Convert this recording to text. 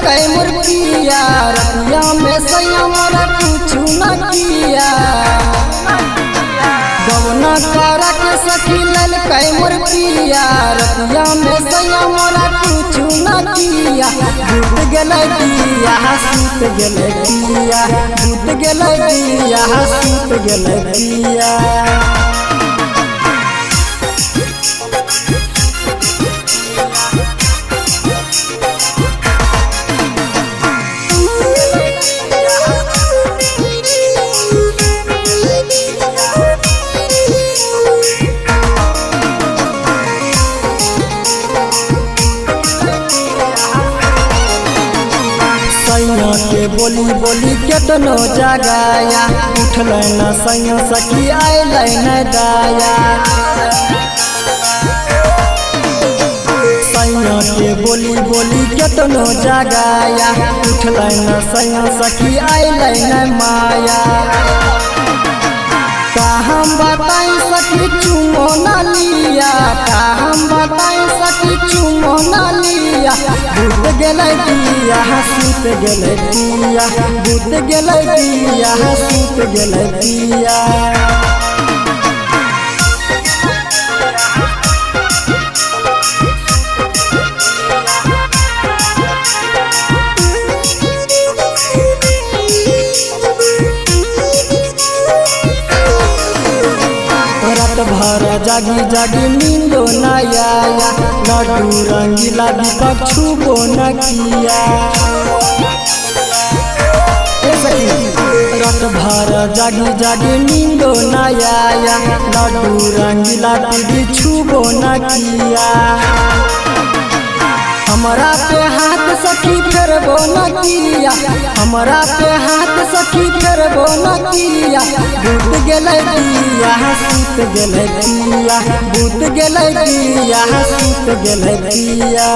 कई मुर्गिया रतिया में सैया मोरा कुछ न किया। गवना करा के सखी लल कई मुर्गिया रतिया में सैया मोरा कुछ न किया। भूत गेलै दिया सूत गेलै दिया, भूत गेलै दिया सूत गेलै दिया। सैया के बोली बोली केतनो जगाया, उठल न सैया सखी आयल न दाया। सैया के बोली बोली केतनो जगाया, उठल न सैया सखी आयल न माया। का हम बताई सखी चुमो न लिया, का हम बताई सखी चुमो न लिया। भूत गेलै दिया सूत गेलै दिया, भूत गेलै दिया सूत गेलै दिया। रात भर जागी जागी नींदो न आया, लड्डू रंगीला दीपक छुबो न किया। रात भर जागी जागी नींदो न आया, लड्डू रंगीला दीदी छुबो न किया। हमरा पे हाथ सखी फेरबो न किया, हमरा पे हाथ सखी फेरबो न किया। भूत गेलै दिया सूत गेलै दिया, भूत गेलै दिया सूत गेलै दिया।